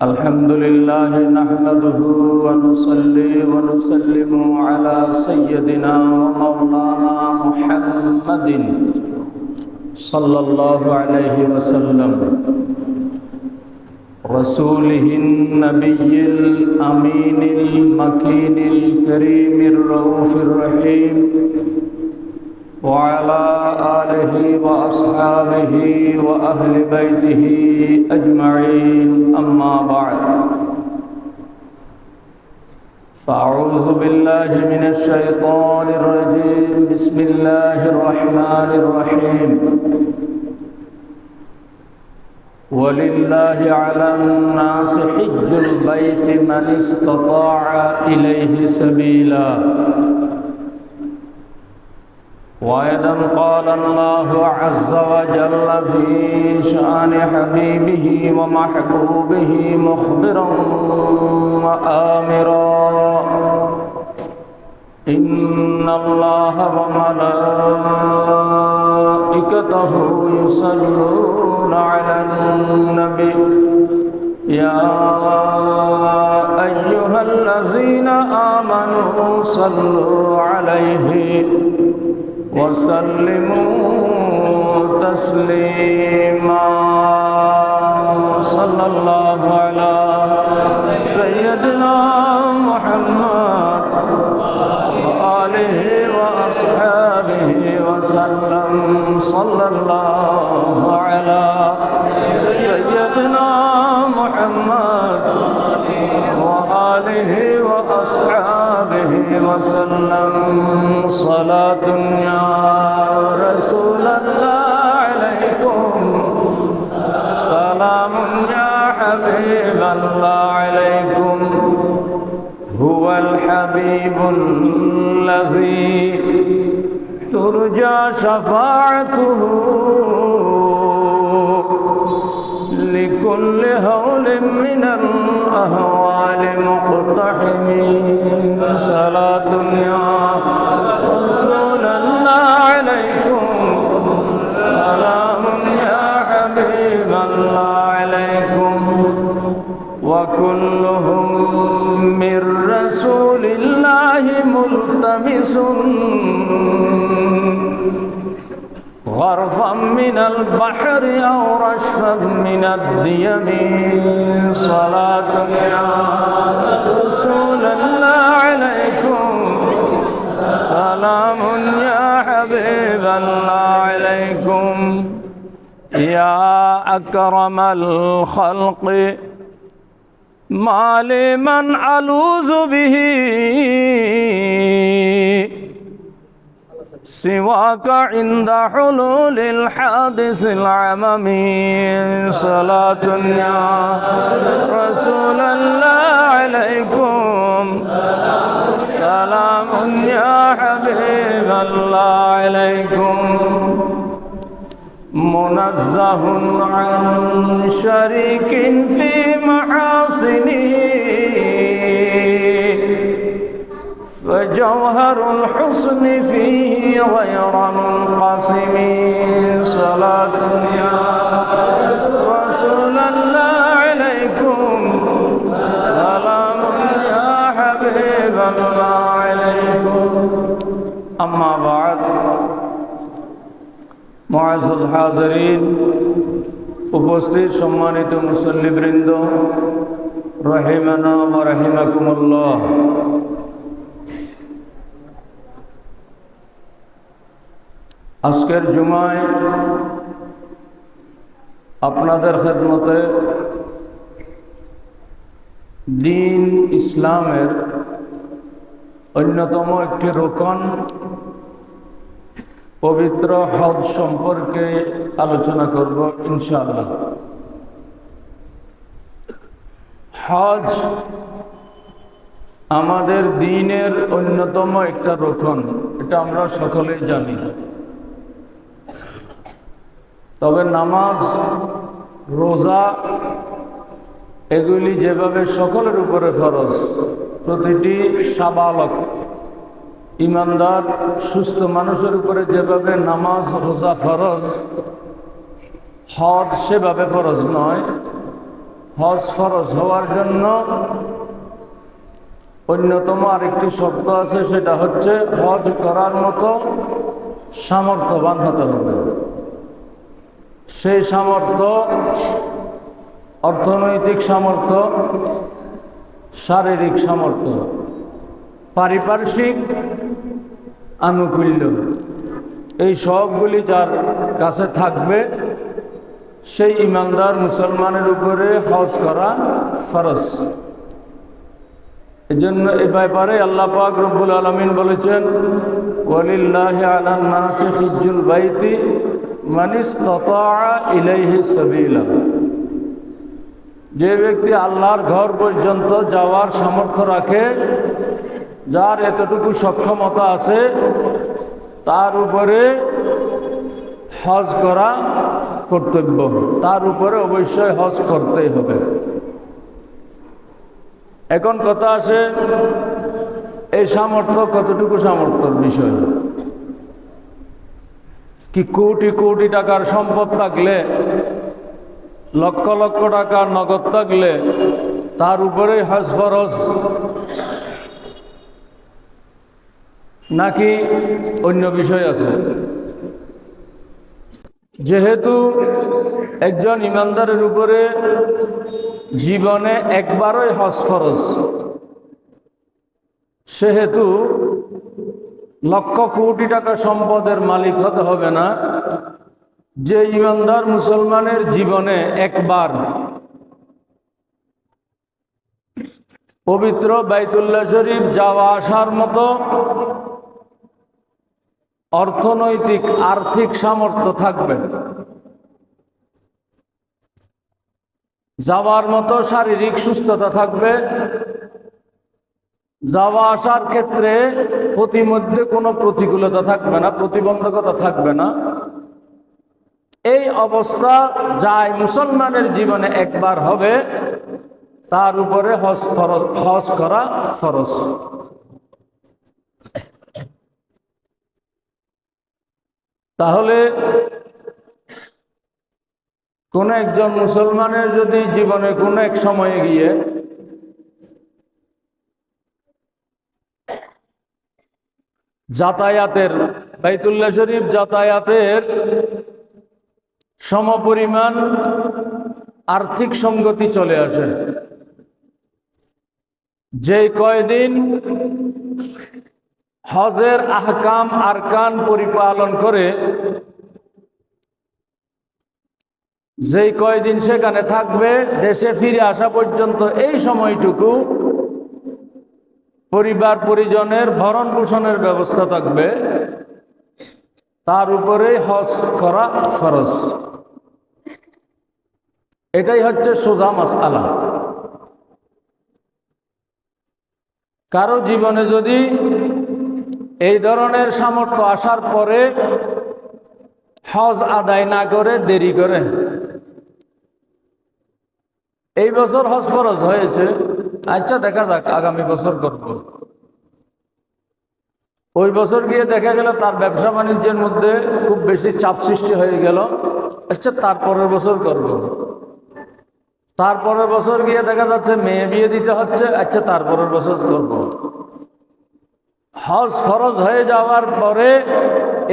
الحمد لله نحمده ونصلي ونسلم على سيدنا ومولانا محمد صلى الله عليه وسلم رسوله النبي الأمين المكين الكريم الرؤوف الرحيم وعلى آله وأصحابه وأهل بيته أجمعين أما بعد فأعوذ بالله من الشيطان الرجيم بسم الله الرحمن الرحيم ولله على الناس حج البيت من استطاع إليه سبيلا وأيضا قال الله عز وجل في شأن حبيبه ومحبوبه مخبرا وآمرا إن الله وملائكته يصلون على النبي يا أيها الذين آمنوا صلوا عليه وسلموا تسليما صلى الله على سيدنا محمد وآله وأصحابه وسلم صلى الله على سيدنا محمد وآله وأصحابه وسلم صلاة يا رسول الله عليكم سلام يا حبيب الله عليكم هو الحبيب الذي ترجى شفاعته لكل هول من الأهوال مقتحمين صلاة يا رسول الله عليكم سلام يا حبيب الله عليكم وكلهم من رسول الله ملتمس غرفا من البحر أو رشفا من الديم صلاة يا رسول الله عليكم سلام يا حبيب الله عليكم يا أكرم الخلق ما لمن ألوذ به سواك عند حلول الحادث العممي صلاة يا رسول الله عليكم سلام يا حبيب الله عليكم منزه عن شريك في محاسنه فجوهر الحسن فيه غير منقسم صلاة يا رسول الله عليكم سلام يا حبيب الله عليكم أما بعد মুআজ্জাজ হাজিরিন উপস্থিত সম্মানিত মুসল্লিবৃন্দ রাহিমানা ওয়া রাহিমাকুমুল্লাহ আজকের জুমায় আপনাদের খেদমতে দ্বীন ইসলামের অন্যতম একটি রোকন পবিত্র হজ সম্পর্কে আলোচনা করব ইনশাআল্লাহ। হজ আমাদের দ্বীনের অন্যতম একটা রোকন, এটা আমরা সকলেই জানি। তবে নামাজ, রোজা এগুলি যেভাবে সকলের উপরে ফরজ, প্রতিটি সাবালক ইমানদার সুস্থ মানুষের উপরে যেভাবে নামাজ রোজা ফরজ, হজ সেভাবে ফরজ নয়। হজ ফরজ হওয়ার জন্য অন্যতম আরেকটি শর্ত আছে, সেটা হচ্ছে হজ করার মতো সামর্থ্যবান হতে হবে। সেই সামর্থ্য অর্থনৈতিক সামর্থ্য, শারীরিক সামর্থ্য, পারিপার্শ্বিক আনুকূল্য, এই সবগুলি যার কাছে থাকবে সেই ইমানদার মুসলমানের উপরে হজ করা ফরজ। এজন্য এই ব্যাপারে আল্লাহ পাক রব্বুল আলামিন বলেছেন, ওয়ালিল্লাহি আলান নাসি হিজ্জুল বাইতি মান ইসতাতাআ ইলাইহি সাবিলা। যে ব্যক্তি আল্লাহর ঘর পর্যন্ত যাওয়ার সামর্থ্য রাখে, যার এতটুকু সক্ষমতা আছে, তার উপরে হজ করা কর্তব্য, তার উপরে অবশ্যই হজ করতেই হবে। এখন কথা আসে, এই সামর্থ্য কতটুকু সামর্থ্যের বিষয়। কি কোটি কোটি টাকার সম্পদ থাকলে, লক্ষ লক্ষ টাকার নগদ থাকলে তার উপরে হজ ফরজ, নাকি অন্য বিষয় আছে? যেহেতু একজন ইমানদারের উপরে জীবনে একবারই হজ ফরজ, সেহেতু লক্ষ কোটি টাকা সম্পদের মালিক হতে হবে না। যে ইমানদার মুসলমানের জীবনে একবার পবিত্র বাইতুল্লাহ শরীফ যাওয়া আসার মতো অর্থনৈতিক আর্থিক সামর্থ্য থাকবে, যাওয়ার মতো শারীরিক সুস্থতা থাকবে, যাওয়া আসার ক্ষেত্রে প্রতিমধ্যে কোনো প্রতিকূলতা থাকবে না, প্রতিবন্ধকতা থাকবে না, এই অবস্থা যাই মুসলমানের জীবনে একবার হবে, তার উপরে হজ করা ফরজ। তাহলে কোন একজন মুসলমানের যদি জীবনে কোন এক সময়ে গিয়ে যাতায়াতের, বাইতুল্লাহ শরীফ যাতায়াতের সমপরিমাণ আর্থিক সঙ্গতি চলে আসে, যে কয়দিন হজের আহকাম আরকান পরিপালন করে, যেই কয়দিন সেখানে থাকবে, দেশে ফিরে আসা পর্যন্ত এই সময়টুকু পরিবার পরিজনের ভরণ পোষণের ব্যবস্থা থাকবে, তার উপরে হজ করা ফরজ। এটাই হচ্ছে সোজা মাসআলা। কারো জীবনে যদি এই ধরনের সামর্থ্য আসার পরে হজ আদায় না করে, দেরি করে, এই বছর হজ ফরজ হয়েছে, আচ্ছা দেখা যাক আগামী বছর করব, ওই বছর গিয়ে দেখা গেল তার ব্যবসা বাণিজ্যের মধ্যে খুব বেশি চাপ সৃষ্টি হয়ে গেল, আচ্ছা তারপরের বছর করব, তারপরের বছর গিয়ে দেখা যাচ্ছে মেয়ে বিয়ে দিতে হচ্ছে, আচ্ছা তারপরের বছর করব। হজ ফরজ হয়ে যাওয়ার পরে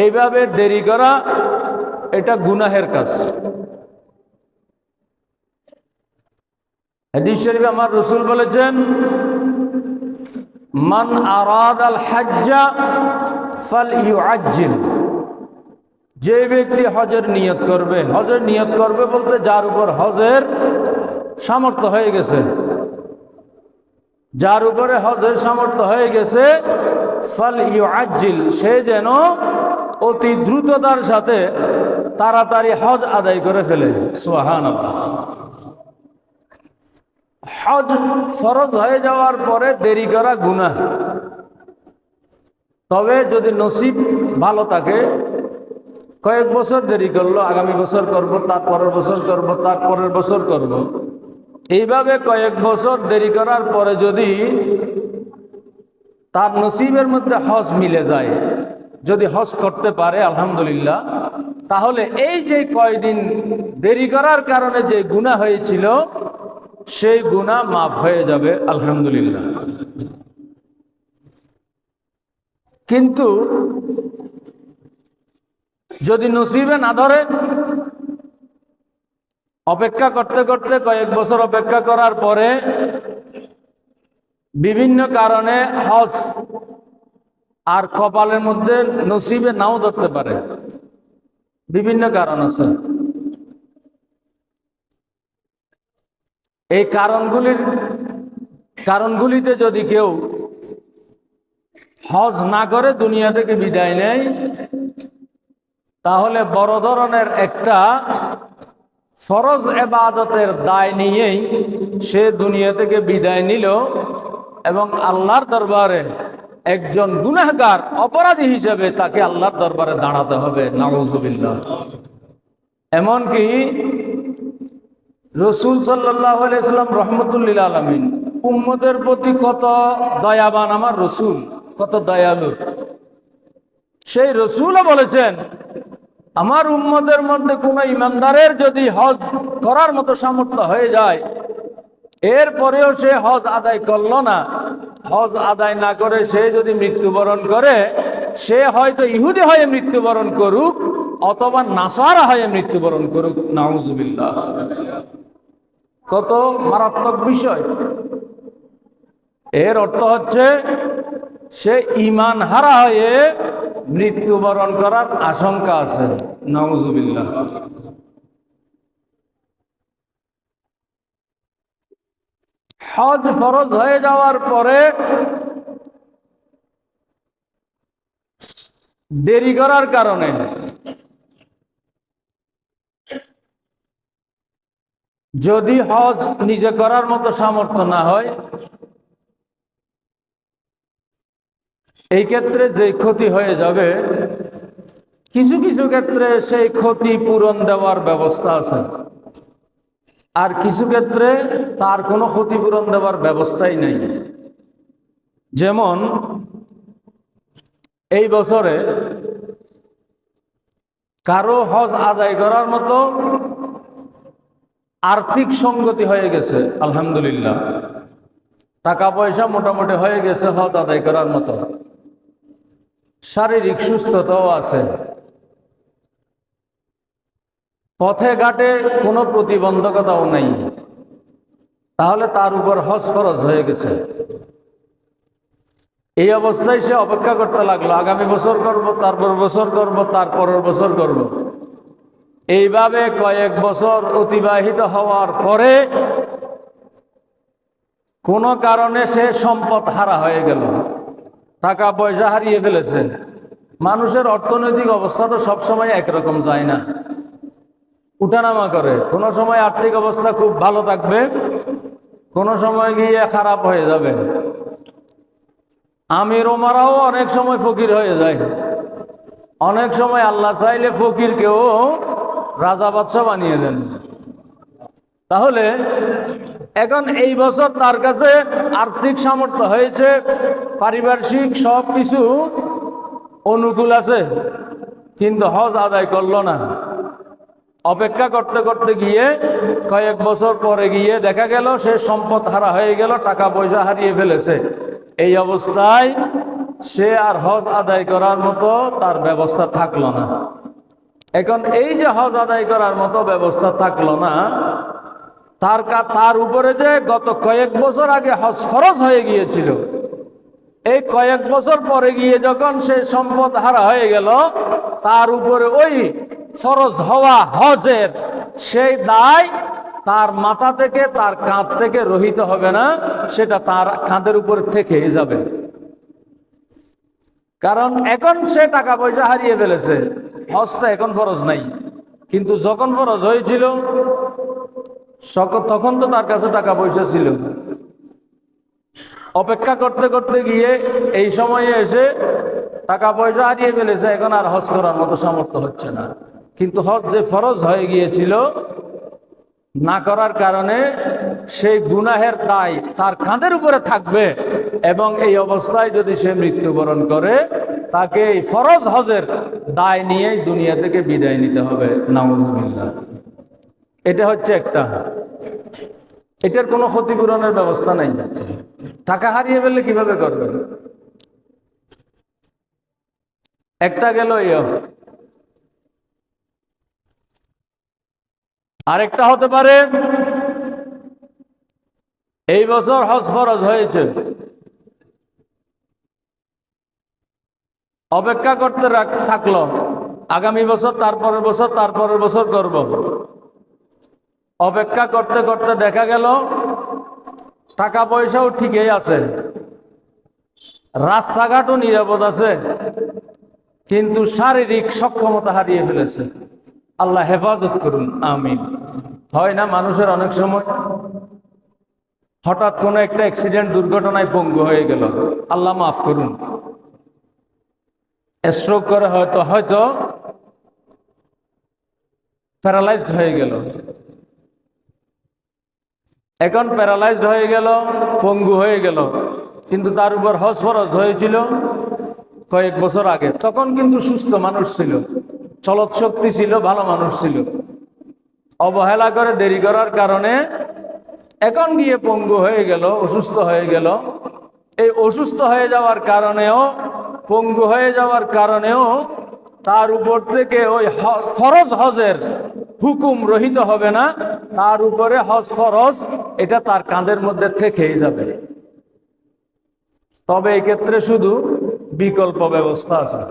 এইভাবে দেরি করা, এটা গুনাহের কাজ। হাদিস শরীফে আমার রাসূল বলেছেন, মান আরাদাল হাজ্জা ফালইউআজ্জিল। যে ব্যক্তি হজের নিয়ত করবে, হজের নিয়ত করবে বলতে যার উপর হজের সামর্থ্য হয়ে গেছে, যার উপরে হজের সামর্থ্য হয়ে গেছে, ফালইউআজ্জিল, সে যেন অতি দ্রুততার সাথে তাড়াতাড়ি হজ আদায় করে ফেলে। সুবহানাল্লাহ। হজ ফরজ হয়ে যাওয়ার পরে দেরি করা গুনাহ। তবে যদি নসিব ভালো থাকে, কয়েক বছর দেরি করলো, আগামী বছর করব, তারপরের বছর করব, তারপরের বছর করব, এইভাবে কয়েক বছর দেরি করার পরে যদি তার নসিবের মধ্যে হজ মিলে যায়, যদি হজ করতে পারে আলহামদুলিল্লাহ, তাহলে এই যে কয়দিন দেরি করার কারণে যে গুনাহ হয়েছিল, সেই গুনাহ মাফ হয়ে যাবে আলহামদুলিল্লাহ। কিন্তু যদি নসিবে না ধরে, অপেক্ষা করতে করতে কয়েক বছর অপেক্ষা করার পরে বিভিন্ন কারণে হজ আর কপালের মধ্যে নসিবে নাও ধরতে পারে, বিভিন্ন কারণ আছে। এই কারণগুলিতে যদি কেউ হজ না করে দুনিয়া থেকে বিদায় নেয়, তাহলে বড় ধরনের একটা ফরজ ইবাদতের দায় নিয়েই সে দুনিয়া থেকে বিদায় নিল এবং আল্লাহর দরবারে একজন গুনাহগার অপরাধী হিসেবে তাকে আল্লাহর দরবারে দাঁড়াতে হবে। নাউযুবিল্লাহ। এমনকি রাসূল সাল্লাল্লাহু আলাইহি ওয়াসাল্লাম রাহমাতুল লিল আলামিন, উম্মতের প্রতি কত দয়াবান আমার রাসূল, কত দয়ালু। সেই রাসূলও বলেছেন, আমার উম্মতের মধ্যে কোনো ইমানদারের যদি হজ করার মতো সামর্থ্য হয়ে যায়, এরপরেও সে হজ আদায় করলো না, হজ আদায় না করে সে যদি মৃত্যুবরণ করে, সে হয়তো ইহুদি হয়ে মৃত্যুবরণ করুক অথবা নাসারা হয়ে মৃত্যুবরণ করুক। নাউযুবিল্লাহ। কত মারাত্মক বিষয়। এর অর্থ হচ্ছে সে ঈমান হারা হয়ে মৃত্যুবরণ করার আশঙ্কা আছে। নাউযুবিল্লাহ। হজ ফরজ হয়ে যাওয়ার পরে দেরি করার কারণে যদি হজ নিজে করার মতো সামর্থ্য না হয়, এই ক্ষেত্রে যে ক্ষতি হয়ে যাবে, কিছু কিছু ক্ষেত্রে সেই ক্ষতি পূরণ দেওয়ার ব্যবস্থা আছে, আর কিছু ক্ষেত্রে তার কোনো ক্ষতিপূরণ দেওয়ার ব্যবস্থাই নেই। যেমন এই বছরে কারো হজ আদায় করার মতো আর্থিক সঙ্গতি হয়ে গেছে, আলহামদুলিল্লাহ, টাকা পয়সা মোটামুটি হয়ে গেছে হজ আদায় করার মতো, শারীরিক সুস্থতাও আছে, পথে ঘাটে কোনো প্রতিবন্ধকতাও নেই, তাহলে তার উপর হজ ফরজ হয়ে গেছে। এই অবস্থায় সে অপেক্ষা করতে লাগলো, আগামী বছর করব, তারপর বছর করব, তারপরের বছর করব। এইভাবে কয়েক বছর অতিবাহিত হওয়ার পরে কোনো কারণে সে সম্পদ হারা হয়ে গেল, টাকা পয়সা হারিয়ে ফেলেছে। মানুষের অর্থনৈতিক অবস্থা তো সবসময় একরকম যায় না, উঠানামা করে। কোনো সময় আর্থিক অবস্থা খুব ভালো থাকবে, কোনো সময় গিয়ে খারাপ হয়ে যাবে। আমির ওমরাও অনেক সময় ফকির হয়ে যায়, অনেক সময় আল্লাহ চাইলে ফকিরকেও রাজা বাদশা বানিয়ে দেন। তাহলে এখন এই বছর তার কাছে আর্থিক সামর্থ্য হয়েছে, পারিপার্শ্বিক সব কিছু অনুকূল আছে, কিন্তু হজ আদায় করলো না। অপেক্ষা করতে করতে গিয়ে কয়েক বছর পরে গিয়ে দেখা গেল সে সম্পদ হারা হয়ে গেল, টাকা পয়সা হারিয়ে ফেলেছে। এই অবস্থায় সে আর হজ আদায় করার মতো তার ব্যবস্থা থাকলো না। এখন এই যে হজ আদায় করার মতো ব্যবস্থা থাকলো না, তার উপরে যে গত কয়েক বছর আগে হজ ফরজ হয়ে গিয়েছিল, এই কয়েক বছর পরে গিয়ে যখন সে সম্পদ হারা হয়ে গেল, তার উপরে ওই ফরজ হওয়া হজের সেই দায় তার মাথা থেকে, তার কাঁধ থেকে রহিত হবে না, সেটা তার কাঁধের উপর থেকে যাবে। কারণ এখন সে টাকা পয়সা হারিয়ে ফেলেছে, হজটা এখন ফরজ নাই, কিন্তু যখন ফরজ হয়েছিল তখন তো তার কাছে টাকা পয়সা ছিল। অপেক্ষা করতে করতে গিয়ে এই সময়ে এসে টাকা পয়সা হারিয়ে ফেলেছে, এখন আর হজ করার মতো সামর্থ্য হচ্ছে না। কিন্তু হজ যে ফরজ হয়ে গিয়েছিল, না করার কারণে সেই গুনাহের দায় তার কাঁধের উপরে থাকবে, এবং এই অবস্থায় যদি সে মৃত্যুবরণ করে, তাকে এই ফরজ হজের দায় নিয়েই দুনিয়া থেকে বিদায় নিতে হবে। নাউযুবিল্লাহ। এটা হচ্ছে একটা। এটার কোনো ক্ষতিপূরণের ব্যবস্থা নাই। টাকা হারিয়ে ফেললে কিভাবে করবে? একটা গেল আরেকটা হতে পারে এই বছর হজ ফরজ হয়েছে, অপেক্ষা করতে থাকলো, আগামী বছর, তারপরের বছর, তারপরের বছর করব। অপেক্ষা করতে করতে দেখা গেল টাকা পয়সাও ঠিকই আছে, রাস্তাঘাটও নিরাপদ আছে, কিন্তু শারীরিক সক্ষমতা হারিয়ে ফেলেছে। আল্লাহ হেফাজত করুন, আমিন। হয় না মানুষের অনেক সময় হঠাৎ কোনো একটা অ্যাক্সিডেন্ট, দুর্ঘটনায় পঙ্গু হয়ে গেল, আল্লাহ মাফ করুন, স্ট্রোক করে হয়তো প্যারালাইজড হয়ে গেল। এখন প্যারালাইজড হয়ে গেল, পঙ্গু হয়ে গেল, কিন্তু তার উপর হজ ফরজ হয়েছিল কয়েক বছর আগে, তখন কিন্তু সুস্থ মানুষ ছিল, চলৎ শক্তি ছিল, ভালো মানুষ ছিল। অবহেলা করে দেরি করার কারণে এখন গিয়ে পঙ্গু হয়ে গেল, অসুস্থ হয়ে গেল। এই অসুস্থ হয়ে যাওয়ার কারণেও, পঙ্গু হয়ে যাওয়ার কারণেও তার উপর থেকে ওই ফরজ হজের হুকুম রহিত হবে না, তার উপরে হজ ফরজ এটা তার কাঁধের মধ্যে থেকেই যাবে। তবে এই ক্ষেত্রে শুধু বিকল্প ব্যবস্থা আছে।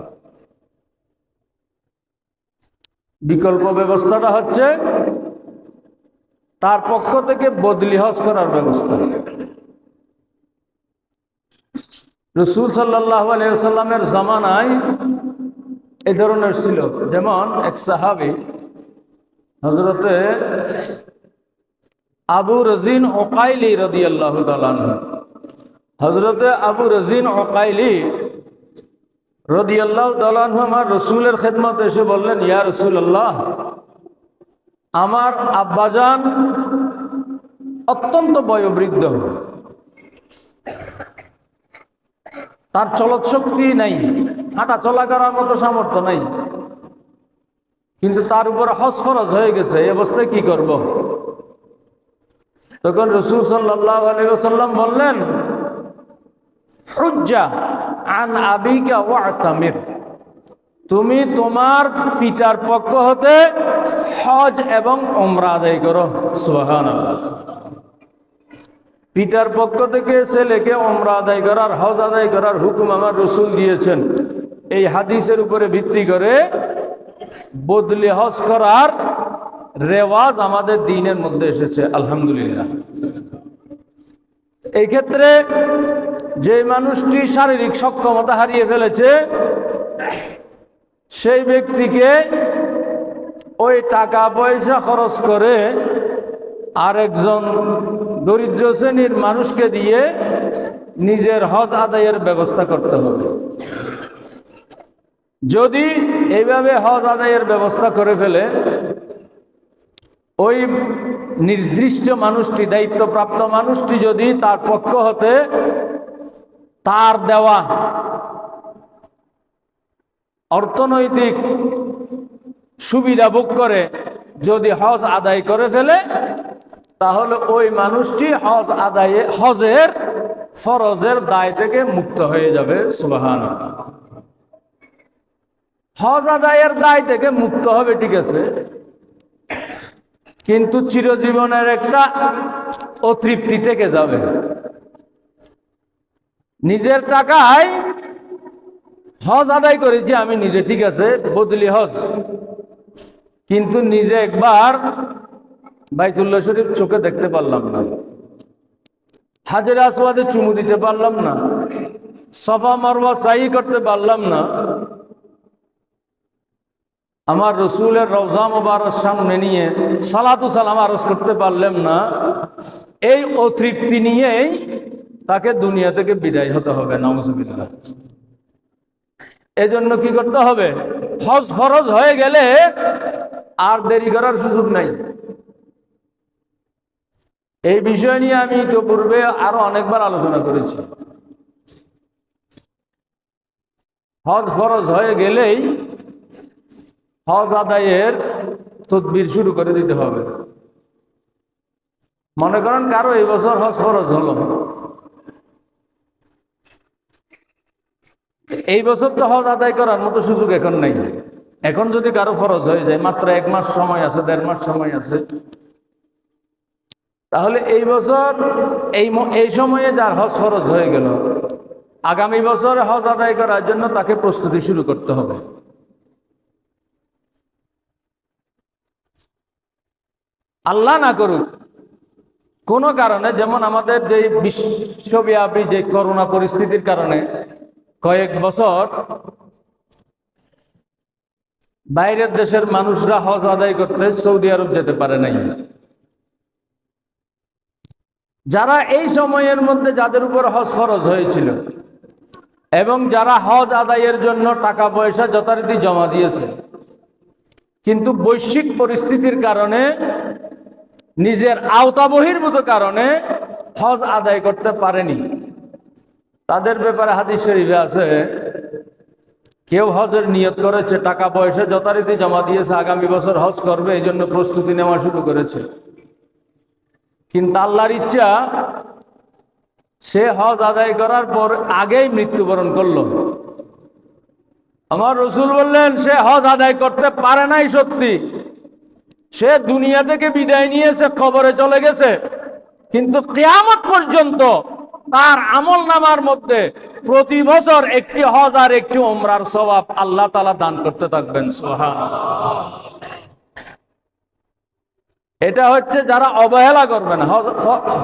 বিকল্প ব্যবস্থাটা হচ্ছে তার পক্ষ থেকে বদলি হজ করার ব্যবস্থা। রাসূল সাল্লাল্লাহু আলাইহি ওয়াসাল্লামের জামানায় এই ধরনের ছিল। যেমন এক সাহাবী হযরতে আবু রাজিন উকাইলি রাদিয়াল্লাহু তাআলা আনহু, হযরতে আবু রাজিন উকাইলি রাদিয়াল্লাহু তাআলা আনহু আমার রাসূলের খেদমতে এসে বললেন, ইয়া রাসূলুল্লাহ, আমার আব্বাজান অত্যন্ত বয়োবৃদ্ধ, তার চলৎ শক্তি নাই, হাঁটা চলা করার মতো সামর্থ্য নাই, কিন্তু তার উপর হজ ফরজ হয়ে গেছে, এই অবস্থায় কি করব? তখন রাসূল সাল্লাল্লাহু আলাইহি ওয়াসাল্লাম বললেন, হুজ্জা আন আবিকা ওয়াতামির, তুমি তোমার পিতার পক্ষ হতে হজ এবং উমরা আদায় করো। সুবহানাল্লাহ। পিতার পক্ষ থেকে ছেলেকে উমরা আদায় করার, হজ আদায় করার হুকুম আমার রাসূল দিয়েছেন। এই হাদিসের উপরে ভিত্তি করে বদলি হজ করার রেওয়াজ আমাদের দ্বীনের মধ্যে এসেছে, আলহামদুলিল্লাহ। এই ক্ষেত্রে যে মানুষটি শারীরিক সক্ষমতা হারিয়ে ফেলেছে, সেই ব্যক্তিকে ওই টাকা পয়সা খরচ করে আরেকজন দরিদ্র শ্রেণীর মানুষকে দিয়ে নিজের হজ আদায়ের ব্যবস্থা করতে হবে। যদি এইভাবে হজ আদায়ের ব্যবস্থা করে ফেলে, ওই নির্দিষ্ট মানুষটি, দায়িত্বপ্রাপ্ত মানুষটি যদি তার পক্ষ হতে তার দেওয়া অর্থনৈতিক সুবিধা ভোগ করে যদি হজ আদায় করে ফেলে, তাহলে ওই মানুষটি হজের ফরজের দায় থেকে মুক্ত হয়ে যাবে। সুবহানাল্লাহ। হজ আদায়ের দায় থেকে মুক্ত হবে, ঠিক আছে, কিন্তু চিরজীবনের একটা অতৃপ্তি থেকে যাবে। নিজের টাকায় হজ আদায় করেছি আমি নিজে, ঠিক আছে, বদলি হজ, কিন্তু নিজে একবার বাইতুল্লাহ শরীফ চোখে দেখতে পারলাম না, হাজরে আসওয়াদে চুমু দিতে পারলাম না, সাফা মারওয়া সাই করতে পারলাম না, আমার রসুলের রওজা মুবারক সামনে নিয়ে সালাতু সালাম আরজ করতে পারলাম না। এই অতৃপ্তি নিয়েই তাকে দুনিয়া থেকে বিদায় হতে হবে, নাউজুবিল্লাহ। এজন্য কি করতে হবে? হজ ফরজ হয়ে গেলে আর দেরি করার সুযোগ নাই। এই বিষয় নিয়ে আমি তো পূর্বে আরো অনেকবার আলোচনা করেছি। হজ ফরজ হয়ে গেলেই হজ আদায়ের তদবির শুরু করে দিতে হবে। মনে করেন কারো এই বছর হজ ফরজ হলো, এই বছর তো হজ আদায় করার মতো সুযোগ এখন নেই। এখন যদি কারো ফরজ হয়ে যায়, মাত্র 1 মাস সময় আছে, 1.5 মাস সময় আছে, তাহলে এই বছর এই সময়ে যার হজ ফরজ হয়ে গেল, আগামী বছর হজ আদায় করার জন্য তাকে প্রস্তুতি শুরু করতে হবে। আল্লাহ না করুক কোনো কারণে, যেমন আমাদের যে বিশ্বব্যাপী যে করোনা পরিস্থিতির কারণে কয়েক বছর বাইরের দেশের মানুষরা হজ আদায় করতে সৌদি আরব যেতে পারে নাই। যারা এই সময়ের মধ্যে যাদের উপর হজ ফরজ হয়েছিল এবং যারা হজ আদায়ের জন্য টাকা পয়সা যথারীতি জমা দিয়েছে, কিন্তু বৈশ্বিক পরিস্থিতির কারণে, নিজের আওতা বহির্ভূত কারণে হজ আদায় করতে পারেনি, তাদের ব্যাপারে হাদিস শরীফে আছে, কেউ হজের নিয়ত করেছে, টাকা পয়সা যথারীতি জমা দিয়েছে, আগামী বছর হজ করবে, এই জন্য প্রস্তুতি নেওয়া শুরু করেছে, কিন্তু আল্লাহর ইচ্ছা সে হজ আদায় করার পর আগেই মৃত্যুবরণ করলো। আমার রসুল বললেন সে হজ আদায় করতে পারে নাই, সত্যি সে দুনিয়া থেকে বিদায় নিয়েছে, কবরে চলে গেছে, কিন্তু কিয়ামত পর্যন্ত তার আমল নামার মধ্যে প্রতি বছর একটি হজ আর একটি উমরার সওয়াব আল্লাহ তাআলা দান করতে থাকবেন। সুবহানাল্লাহ। এটা হচ্ছে যারা অবহেলা করবে না,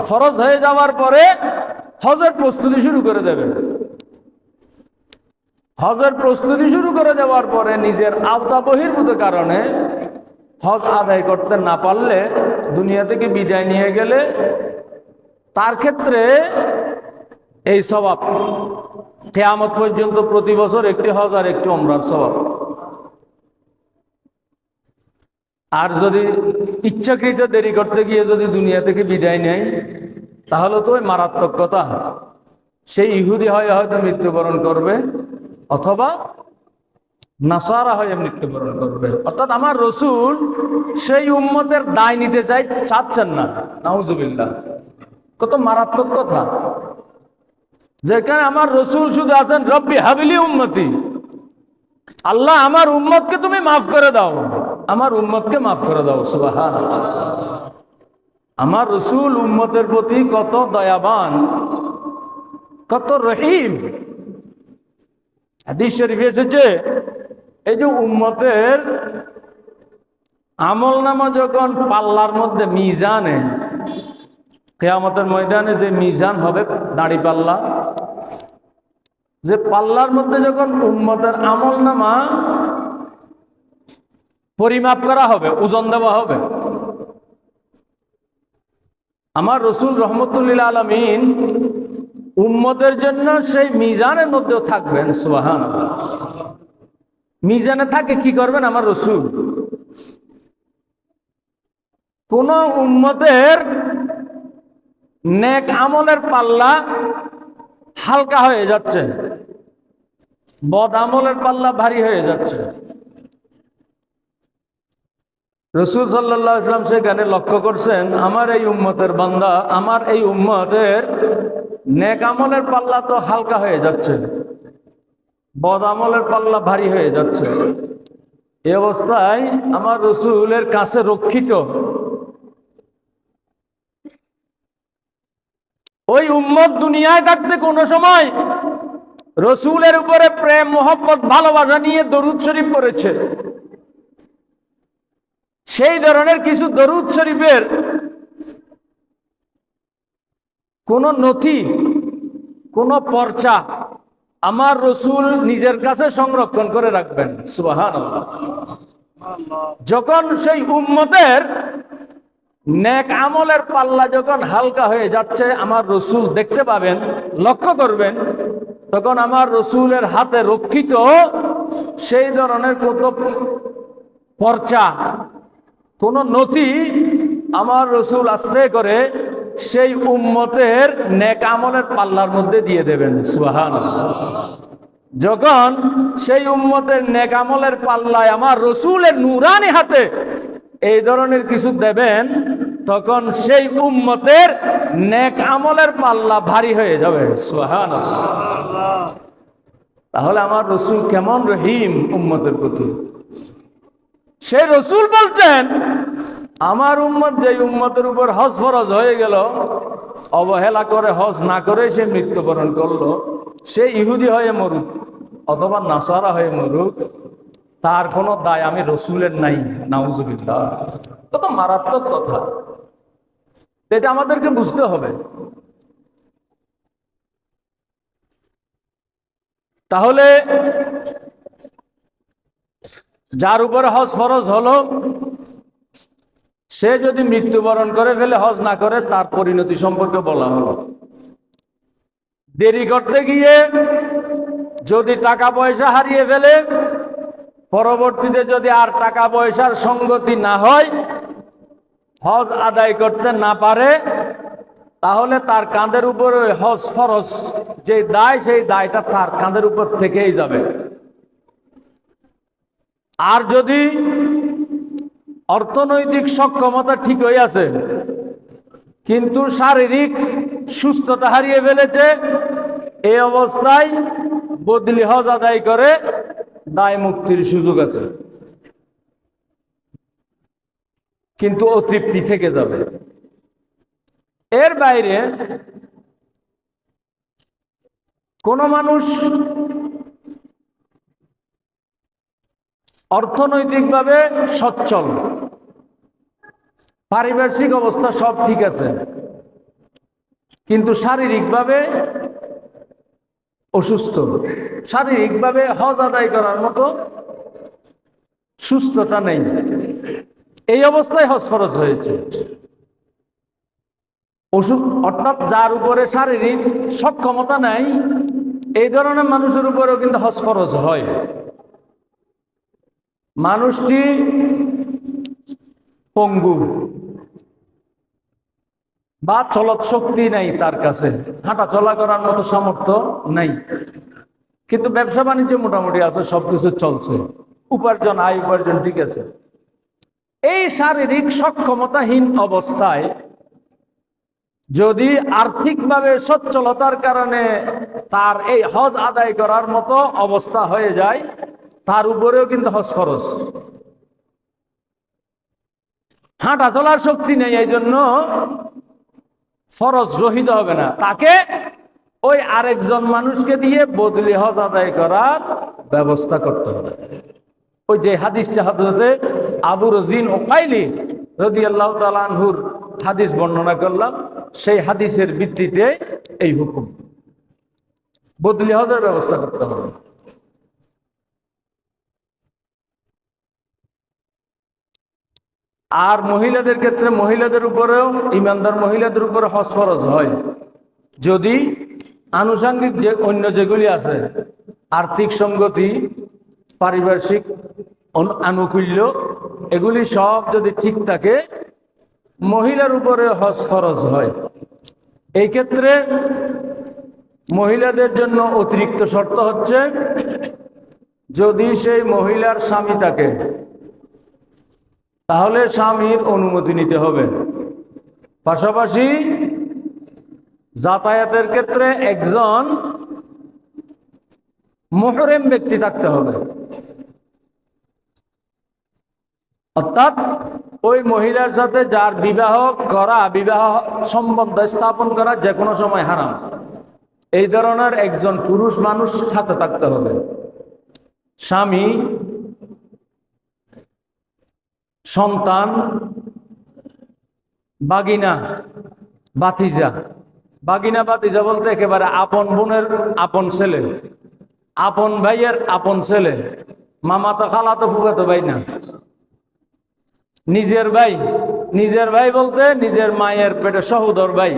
ফরজ হয়ে যাওয়ার পরে হজের প্রস্তুতি শুরু করে দেবে। হজের প্রস্তুতি শুরু করে দেওয়ার পরে নিজের আওতা বহির্ভূত কারণে হজ আদায় করতে না পারলে, দুনিয়া থেকে বিদায় নিয়ে গেলে, তার ক্ষেত্রে এই সওয়াব কিয়ামত পর্যন্ত প্রতি বছর একটি হজ আর একটি উমরার সওয়াব। আর যদি ইচ্ছাকৃত দেরি করতে গিয়ে যদি দুনিয়া থেকে বিদায় নেয়, তাহলে তো ওই মারাত্মক কথা, সেই ইহুদি হয়ে হয়তো মৃত্যুবরণ করবে, অথবা নাসারা হয়ে মৃত্যুবরণ করবে। অর্থাৎ আমার রসুল সেই উম্মতের দায় নিতে চাচ্ছেন না। নাউজুবিল্লাহ, কত মারাত্মক কথা। যেখানে আমার রসুল শুধু আছেন রব্বি হাবিলি উম্মতি, আল্লাহ আমার উম্মতকে তুমি মাফ করে দাও, আমার উম্মতকে মাফ করে দাও। সুবহানাল্লাহ। আমার রসুল উম্মতের প্রতি কত দয়াবান, কত রহিম। হাদিস শরীফে এসেছে, এই যে উম্মতের আমল নামা যখন পাল্লার মধ্যে মিজানে, কিয়ামতের ময়দানে যে মিজান হবে, দাড়ি পাল্লা, যে পাল্লার মধ্যে যখন উম্মতের আমল নামা পরিমাপ করা হবে, ওজন দেওয়া হবে, আমার রসুল রহমতুল্লিল আলামিন উম্মতের জন্য সেই মিজানের মধ্যেও থাকবেন। সুবহানাল্লাহ। মিজানে থাকে কি করবেন আমার রসুল? কোন উম্মতের নেক আমলের পাল্লা হালকা হয়ে যাচ্ছে, বদ আমলের পাল্লা ভারী হয়ে যাচ্ছে। রসুল সাল্লাল্লাহু আলাইহি ওয়াসাল্লাম সেখানে লক্ষ্য করছেন, আমার এই উম্মতের বান্দা, আমার এই উম্মতের নেক আমলের পাল্লা তো হালকা হয়ে যাচ্ছে, বদ আমলের পাল্লা ভারী হয়ে যাচ্ছে। এই অবস্থায় আমার রসুলের কাছে রক্ষিত ওই উম্মত দুনিয়ায় থাকতে কোনো সময় রসুলের উপরে প্রেম, মোহব্বত, ভালোবাসা নিয়ে দরুদ শরীফ পড়েছে, সেই ধরনের কিছু দরুদ শরীফের কোন নথি, কোন পর্চা আমার রসুল নিজের কাছে সংরক্ষণ করে রাখবেন। সুবহানাল্লাহ। যখন সেই উম্মতের নেক আমলের পাল্লা যখন হালকা হয়ে যাচ্ছে আমার রসুল দেখতে পাবেন, লক্ষ্য করবেন, তখন আমার রসুলের হাতে রক্ষিত সেই ধরনের কত পর্চা, কোন নথি আমার রসুল আস্তে করে সেই উম্মতের নেক আমলের পাল্লার মধ্যে দিয়ে দেবেন। সুবহানাল্লাহ। যখন সেই উম্মতের নেক আমলের পাল্লায় আমার রসুলের নূরানি হাতে এই ধরনের কিছু দেবেন, তখন সেই উম্মতের নেক আমলের পাল্লা ভারী হয়ে যাবে। সুবহানাল্লাহ। তাহলে আমার রসুল কেমন রহিম উম্মতের প্রতি। সেই রসুল বলছেন, আমার উম্মত যে উম্মতের উপর হজ ফরজ হয়ে গেল, অবহেলা করে হজ না করে সে মৃত্যুবরণ করলো, সে ইহুদি হয়ে মরুক অথবা নাসারা হয়ে মরুক, তার কোনো দায় আমি রসুলের নাই। নাউজুবিল্লাহ। কত মারাত্মক কথা, এটা আমাদেরকে বুঝতে হবে। তাহলে যার উপরে হজ ফরজ হলো, সে যদি মৃত্যুবরণ করে ফেলে, হজ না করে, তার পরিণতি সম্পর্কে বলা হলো। দেরি করতে গিয়ে যদি টাকা পয়সা হারিয়ে ফেলে, পরবর্তীতে যদি আর টাকা পয়সার সঙ্গতি না হয়, হজ আদায় করতে না পারে, তাহলে তার কাঁধের উপরে হজ ফরজ যে দায়, সেই দায়টা তার কাঁধের উপর থেকেই যাবে। আর যদি অর্থনৈতিক সক্ষমতা ঠিক হয়ে আছে কিন্তু শারীরিক সুস্থতা হারিয়ে ফেলেছে, এই অবস্থায় বদলি হজ আদায় করে দায় মুক্তির সুযোগ আছে, কিন্তু অতৃপ্তি থেকে যাবে। এর বাইরে কোন মানুষ অর্থনৈতিকভাবে সচ্ছল, পারিপার্শ্বিক অবস্থা সব ঠিক আছে, কিন্তু শারীরিকভাবে অসুস্থ, শারীরিকভাবে হজ আদায় করার মতো সুস্থতা নেই, এই অবস্থায় হজ ফরজ হয়েছে। অর্থাৎ যার উপরে শারীরিক সক্ষমতা নাই, এই ধরনের মানুষের উপরেও কিন্তু হজ ফরজ হয়। মানুষটি পঙ্গু বা চলত শক্তি নাই, তার কাছে হাঁটা চলা করার মতো সামর্থ্য নাই, কিন্তু ব্যবসা বাণিজ্য মোটামুটি আছে, সবকিছু চলছে, উপার্জন, আয় উপার্জন ঠিক আছে। এই শারীরিক সক্ষমতাহীন অবস্থায় যদি আর্থিকভাবে সচ্ছলতার কারণে তার এই হজ আদায় করার মতো অবস্থা হয়ে যায়, তার উপরেও কিন্তু হজ ফরজ। হাঁটা চলার শক্তি নেই, এই জন্য ফরজ রহিত হবে না, তাকে ওই আরেকজন মানুষকে দিয়ে বদলি হজ আদায় করার ব্যবস্থা করতে হবে। ওই যে হাদিসটা হযরতে আবু রাজিন ওকাইলি রাদিয়াল্লাহু তাআলা আনহুর হাদিস বর্ণনা করলাম, সেই হাদিসের ভিত্তিতে এই হুকুম, বদলি হজের ব্যবস্থা করতে হবে। আর মহিলাদের ক্ষেত্রে, মহিলাদের উপরেও, ইমানদার মহিলাদের উপরে হজ ফরজ হয় যদি আনুষঙ্গিক যে অন্য যেগুলি আছে, আর্থিক সঙ্গতি, পারিপার্শ্বিক আনুকূল্য, এগুলি সব যদি ঠিক থাকে, মহিলার উপরে হজ ফরজ হয়। এই ক্ষেত্রে মহিলাদের জন্য অতিরিক্ত শর্ত হচ্ছে, যদি সেই মহিলার স্বামী থাকে, তাহলে স্বামীর অনুমতি নিতে হবে। পাশাপাশি যাতায়াতের ক্ষেত্রে একজন মুহরিম ব্যক্তি থাকতে হবে, অর্থাৎ ওই মহিলার সাথে যার বিবাহ করা, বিবাহ সম্বন্ধ স্থাপন করা যে কোনো সময় হারাম, এই ধরনের একজন পুরুষ মানুষ সাথে থাকতে হবে। স্বামী, সন্তান, বাগিনা, বাতিজা, বাগিনা বাতিজা বলতে একেবারে আপন বোনের আপন ছেলে, আপন ভাইয়ের আপন ছেলে, মামাতো খালাতো ফুফাতো ভাই না, নিজের ভাই। নিজের ভাই বলতে নিজের মায়ের পেটে সহোদর ভাই,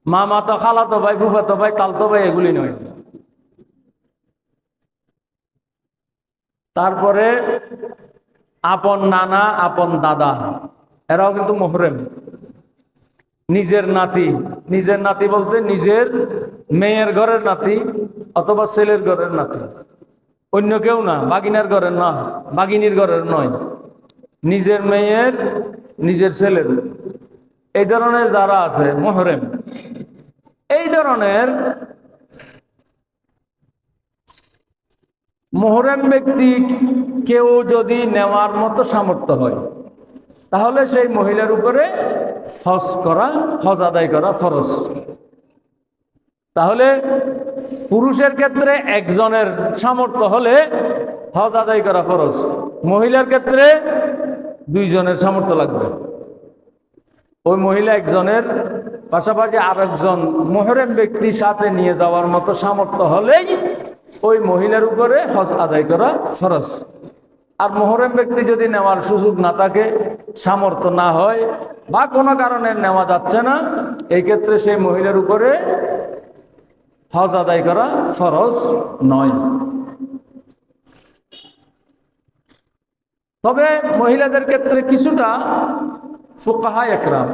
মামাতো খালাতো ভাই, ফুফাতো ভাই, তালতো ভাই, এগুলি নয়। তারপরে আপন নানা, আপন দাদা, এরাও কিন্তু মুহরিম। নিজের নাতি, নিজের নাতি বলতে নিজের মেয়ের ঘরের নাতি অথবা ছেলের ঘরের নাতি, অন্য কেউ না, বাগিনার ঘরের না, বাগিনীর ঘরের নয়, নিজের মেয়ের, নিজের ছেলের, এই ধরনের যারা আছে মুহরিম, এই ধরনের মুহরিম ব্যক্তি কেউ যদি নেওয়ার মতো সামর্থ্য হয়, তাহলে সেই মহিলার উপরে হজ আদায় করা ফরজ। তাহলে পুরুষের ক্ষেত্রে একজনের সামর্থ্য হলে হজ আদায় করা ফরজ, মহিলার ক্ষেত্রে দুইজনের সামর্থ্য লাগবে। ওই মহিলা একজনের পাশাপাশি আরেকজন মুহরিম ব্যক্তি সাথে নিয়ে যাওয়ার মতো সামর্থ্য হলেই ওই মহিলার উপরে হজ আদায় করা ফরজ। আর মুহরিম ব্যক্তি যদি নেওয়ার সুযোগ না থাকে, সামর্থ্য না হয়, বা কোনো কারণে নেওয়া যাচ্ছে না, এই ক্ষেত্রে সেই মহিলার উপরে হজ আদায় করা ফরজ নয়। তবে মহিলাদের ক্ষেত্রে কিছুটা ফুকাহা একরাম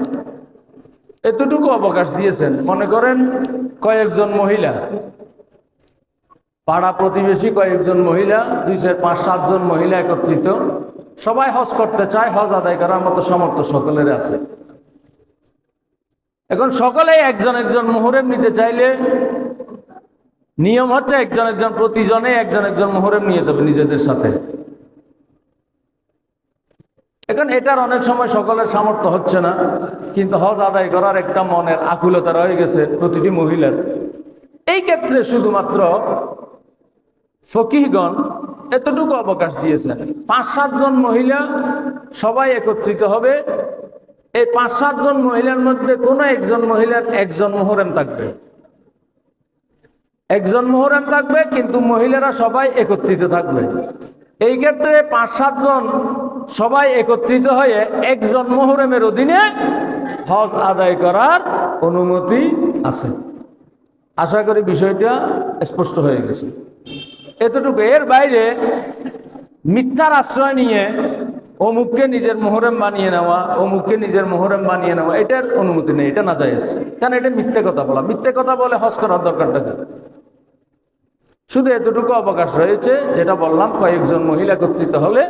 এতটুকু অবকাশ দিয়েছেন। মনে করেন কয়েকজন মহিলা, পাড়া প্রতিবেশী কয়েকজন মহিলা, 2, 4, 5, 7 জন মহিলা একত্রিত, সবাই হজ করতে চায়, হজ আদায় করার মতো সামর্থ্য সকলের আছে। এখন সকলেই একজন একজন মুহরিম নিতে চাইলে নিয়ম হচ্ছে একজন প্রতিজনে একজন মুহরিম নিয়ে যাবে নিজেদের সাথে। এখন এটার অনেক সময় সকলের সামর্থ্য হচ্ছে না, কিন্তু হজ আদায় করার একটা মনের আকুলতা রয়ে গেছে প্রতিটি মহিলার। এই ক্ষেত্রে শুধুমাত্র ফকিহগণ এতটুকু অবকাশ দিয়েছেন, 5-7 জন মহিলা সবাই একত্রিত হবে। এই 5-7 জন মহিলার মধ্যে কোনো একজন মহিলার একজন মুহরিম থাকবে, একজন মুহরিম থাকবে, কিন্তু মহিলারা সবাই একত্রিত থাকবে। এই ক্ষেত্রে 5-7 জন সবাই একত্রিত হয়ে একজন মুহরিমের অধীনে হজ আদায় করার অনুমতি আছে। আশা করি বিষয়টা স্পষ্ট হয়ে গেছে। এতটুকু, এর বাইরে মিথ্যার আশ্রয় নিয়ে অমুককে নিজের মুহরিম বানিয়ে নেওয়া, অমুককে নিজের মুহরিম বানিয়ে নেওয়া, এটার অনুমতি নেই, এটা নাজায়েজ। কারণ এটা মিথ্যে কথা বলা, মিথ্যে কথা বলে হজ করার দরকারটা কি? শুধু এতটুকু অবকাশ রয়েছে, যেটা বললাম, কয়েকজন মহিলা একত্রিত হলে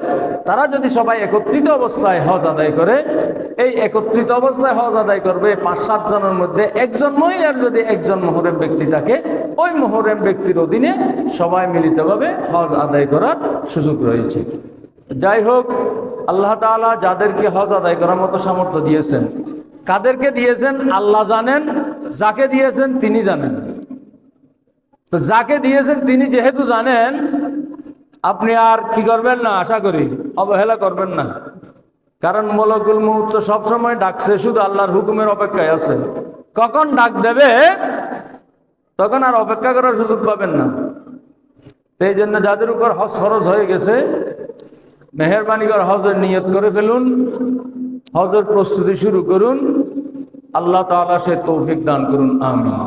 তারা যদি সবাই একত্রিত অবস্থায় হজ আদায় করে, এই একত্রিত অবস্থায় হজ আদায় করবে 5-7 জনের মধ্যে একজন মহিলার যদি একজন মুহরিম ব্যক্তি থাকে, ওই মুহরিম ব্যক্তির অধীনে সবাই মিলিতভাবে হজ আদায় করার সুযোগ রয়েছে। যাই হোক, আল্লাহ তাআলা যাদেরকে হজ আদায় করার মতো সামর্থ্য দিয়েছেন, কাদেরকে দিয়েছেন আল্লাহ জানেন, যাকে দিয়েছেন তিনি জানেন। তো যাকে দিয়েছেন তিনি যেহেতু জানেন, আপনি আর কি করবেন না, আশা করি অবহেলা করবেন না। কারণ মালাকুল মউত তো সবসময় ডাকছে, শুধু আল্লাহর হুকুমের অপেক্ষায় আছে। কখন ডাক দেবে তখন আর অপেক্ষা করার সুযোগ পাবেন না। এই জন্য যাদের উপর হজ ফরজ হয়ে গেছে, মেহেরবানি করে হজের নিয়ত করে ফেলুন, হজের প্রস্তুতি শুরু করুন। আল্লাহ তাআলা সে তৌফিক দান করুন, আমিন।